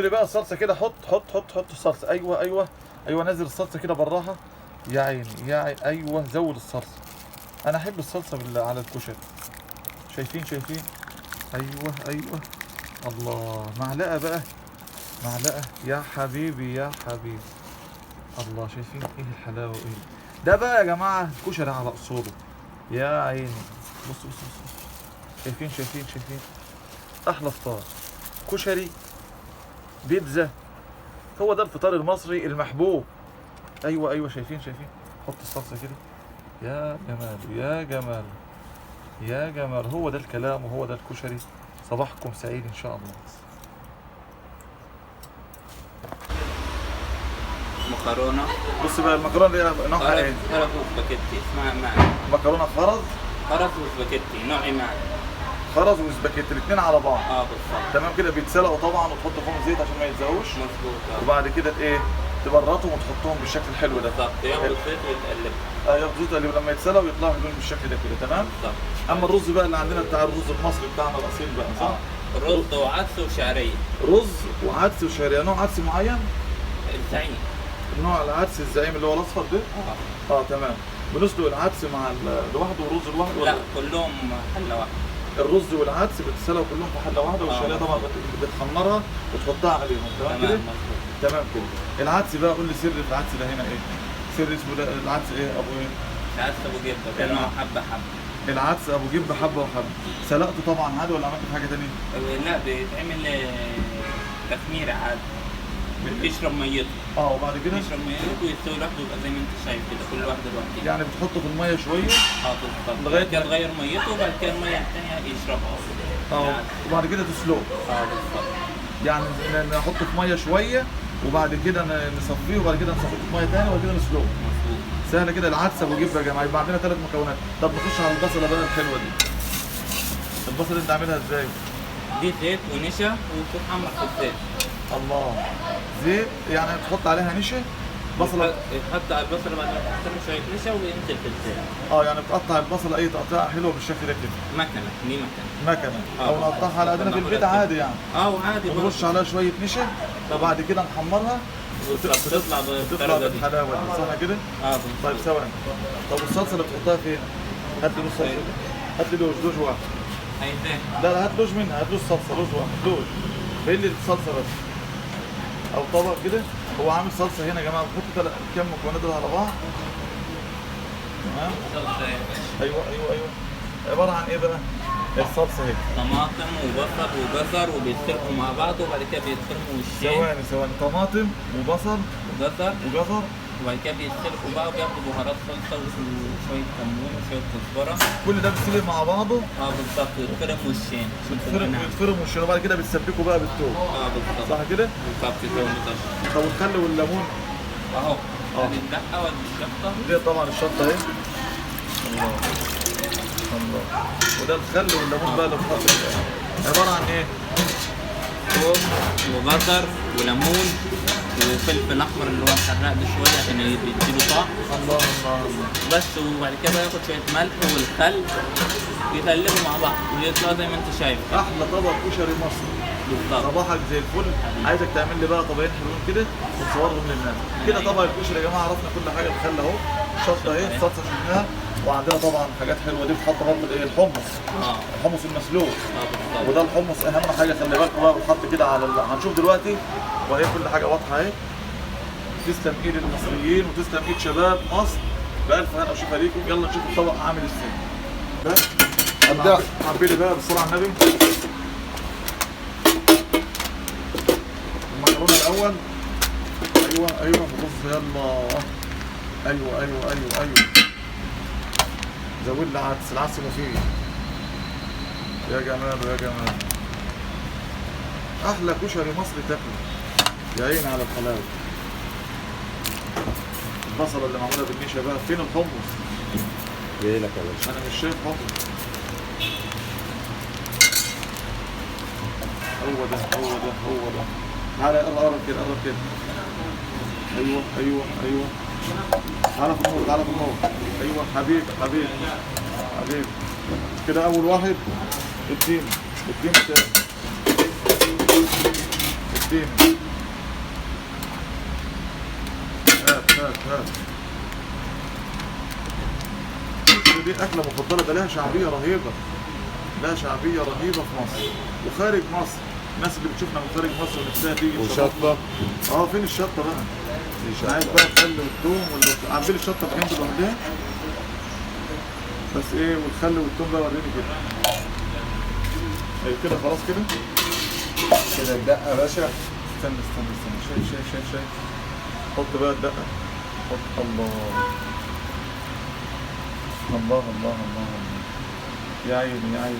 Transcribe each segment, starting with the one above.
لي بقى الصلصه كده، حط الصلصه. ايوه ايوه ايوه، نزل الصلصه كده بالراحه. يا عيني يا عيني، ايوه زود الصلصه. انا احب الصلصه على الكشري. شايفين. ايوه ايوه. الله، معلقه بقى، معلقه يا حبيبي يا حبيبي. الله، شايفين ايه الحلاوه ايه ده بقى يا جماعه؟ الكشري على اصوله. يا عيني، بص. شايفين احلى فطار، كشري، بيتزا. هو ده الفطار المصري المحبوب. ايوه شايفين. حط الصلصه كده. يا جمال يا جمال، هو ده الكلام وهو ده الكشري. صباحكم سعيد ان شاء الله. مكرونه. بص بقى المكرونه دي نوعها ايه؟ خرز وسباكيتي، اسمها معا. مكرونه خرز وسباكيتي، نوعي معا. خرز وسباكيتي الاثنين على بعض. بالظبط. تمام كده، بيتسلقوا طبعا وتحط فيهم زيت عشان ما يتزهوش. مظبوط. وبعد كده ايه؟ تبرطهم وتحطهم بالشكل الحلو ده. بالظبط، ياخدوا زيت ويتقلبوا. ياخدوا زيت اللي لما يتسلقوا يطلعوا يكونوا بالشكل ده كده. تمام. بالظبط. اما الرز بقى اللي عندنا بتاع الرز المصري بتاعنا الاصيل بقى، صح؟ رز وعدس وشعريه. رز وعدس وشعريه. نوع عدس معين؟ الزعيم. نوع العدس الزعيم اللي هو الاصفر ده؟ تمام. بنسلق العدس مع لوحده والرز لوحده؟ لا، كلهم حله واحده. الرز والعدس بتتسلقوا كلهم في حله واحده، والشعريه طبعا بتخمرها وتحطها عليهم. تمام كده؟ تمام كده. العدس بقى قول لي سر العدس ده هنا ايه؟ سر اسمه ده العدس ايه ابو ايه؟ العدس ابو جبه، لانه حبه. العدس ابو جبه حبه وحبه. سلقته طبعا عادي ولا عملت حاجه ثانيه؟ لا، بيتعمل تخميره عادي. بيشرب ميته. وبعد كده بيشرب ميته ويستوي لوحده، يبقى زي ما انت شايف كده، كل واحده لوحدها. يعني بتحطه في الميه شويه؟ بالظبط. لغايه كده تغير ميته، وبعد كده الميه الثانيه يشربها. وبعد كده تسلقه. بالظبط. يعني نحطه في ميه شويه وبعد كده نصفيه وبعد كده نصفيه في ميه ثانيه وبعد كده نسلقه. مظبوط. سهله كده. العدس ابو جبه يا جماعه. يبقى عندنا 3 مكونات. طب نخش على البصله بقى الحلوه دي. البصله انت عاملها ازاي؟ دي زيت ونشا وتتحمر في الزيت. الله، زيت يعني تحط عليها نشا بصله؟ يتحط على البصله بعد ما تحط له شويه نشا وينزل في الزيت. يعني بتقطع البصله اي تقطيعه حلوه بالشكل ده كده؟ دي مكنه. او نقطعها على قدنا في البيت عادي يعني. وعادي ونرش عليها شويه نشا وبعد كده نحمرها بتطلع بالحلاوه دي، صح كده؟ طيب ثواني. طب الصلصه اللي بتحطها فين؟ هات لي صلصه. هات لي لوج واحد. عايزاه؟ لا هات لوج منها، هات لوج صلصه، لوج واحد، لوج. فين لي الصلصه بس؟ او طبق كده. هو عامل صلصه هنا يا جماعه. بنحط كام مكونات دول على بعض. تمام. ايوه عباره عن ايه بقى؟ الصلصه هيك طماطم وبصل وجزر وبيتسلقوا مع بعض، وبعد كده بيتفرموا وشين. ثواني. طماطم وبصل وجزر وبعد كده بيتسلقوا بقى، وبياخدوا بهارات صلصه وشويه كمون وشويه كزبره. كل ده بيتسلق مع بعضه؟ بالظبط. ويتفرم وشين. يتفرم وشين وبعد كده بتسبكوا بقى بالثوم. بالظبط. صح كده؟ بالظبط زي ما انت. طب والخل والليمون؟ ادي الدقه وادي الشطه. دي طبعا الشطه اهي. الله. وده الخل والليمون بقى اللي بتحط. عباره عن ايه؟ ثوم وجزر وليمون وفلفل احمر اللي هو الحراق ده شويه عشان يديله طعم. الله. بس. وبعد كده ياخد شويه ملح والخل يتقلبوا مع بعض ويطلع زي ما انت شايف. احلى طبق كشري مصري. بالظبط. صباحك زي الفل. عايزك تعمل لي بقى طبقين حلوين كده وتصورهم للناس كده. طبق الكشري يا جماعه عرفنا كل حاجه. الخل اهو، الشطه اهي، الصلصه شفناها، وعندنا طبعا حاجات حلوه دي بتحط برضه ايه؟ الحمص. الحمص المسلوق. بالظبط. وده الحمص اهم حاجه. خلي بالكم بقى بتحط كده على هنشوف دلوقتي وهي كل حاجه واضحه اهي. تسلم ايد المصريين وتسلم ايد شباب مصر. بألف هنا وشوفها ليكم. يلا نشوف الطبق عامل ازاي. بس ابدا. حبيلي بقى بالصلاه على النبي. المكرونه الاول. ايوه بص يلا. ايوه. زود لي عدس. العدس مفيد. يا جمال. احلى كشري مصري تاكله. يا عيني على الحلاوه. البصله اللي معموله بالنشا بقى. فين الحمص؟ جاي لك يا باشا. انا مش شايف حمص. هو ده. تعالى قرب كده. ايوه. تعالى في النور. ايوه حبيبي. كده اول واحد. اديني التاني. اديني. هات. دي أكلة مفضلة، ده لها شعبية رهيبة، لها شعبية رهيبة في مصر وخارج مصر. الناس اللي بتشوفنا من خارج مصر ونفسها تيجي وشطة. فين الشطة بقى؟ في أنا عايز شطة. بقى الخل والثوم عاملين الشطة بجنب لوحدها بس ايه، والخل والثوم بقى وريني كده. كده خلاص كده. كده الدقة يا باشا. استنى شايف. حط بقى الدقة. حط. الله. يا عيني.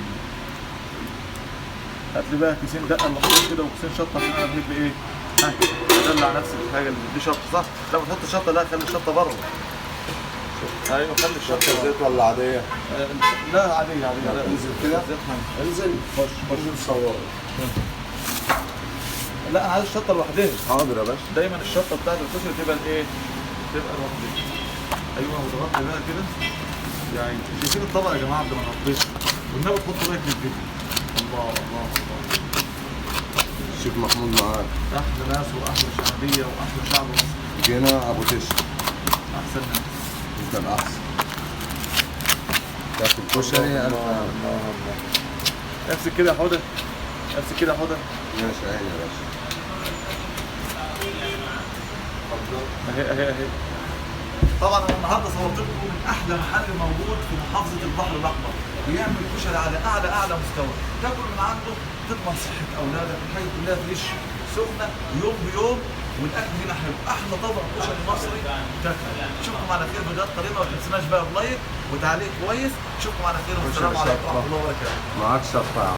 هات لي بقى كيسين دقة اللي كده وكيسين شطة عشان انا بحب ايه؟ ادلع نفسي بالحاجة اللي دي شطة صح؟ لا ما تحط شطة، لا خلي الشطة بره. ايوه خلي الشطة شطة بره. زيت ولا عادية؟ لا عادية لا انزل كده. زيت حامي. انزل. خش صور. لا انا عايز الشطة لوحدها. حاضر يا باشا. دايما الشطة بتاعت الكشري تبقى الايه؟ تبقى لوحدها. ايوه وضغطت بقى كده. يعني شايفين الطبق يا جماعة قبل ما نغطيه والنبي تحطوا رايك للفيديو. الله. الشيف محمود معاك. احلى ناس واحلى شعبيه واحلى شعب مصر. جينا ابو تشت. احسن ناس. انت الاحسن. تاكل كشري الف. امسك كده يا حوده. ماشي عيني يا باشا. اهي. طبعا انا النهارده صورت لكم من احلى محل موجود في محافظه البحر الاحمر، بيعمل كشري على اعلى مستوى، تاكل من عنده تضمن صحه اولادك، الحاجه كلها فريش سخنه يوم بيوم، والاكل هنا حلو، احلى طبق كشري مصري تاكل. اشوفكم على خير فيديوهات قريبه، وما تنسوناش بقى بلايك وتعليق كويس. اشوفكم على خير والسلام عليكم ورحمه الله وبركاته. معاك شطة.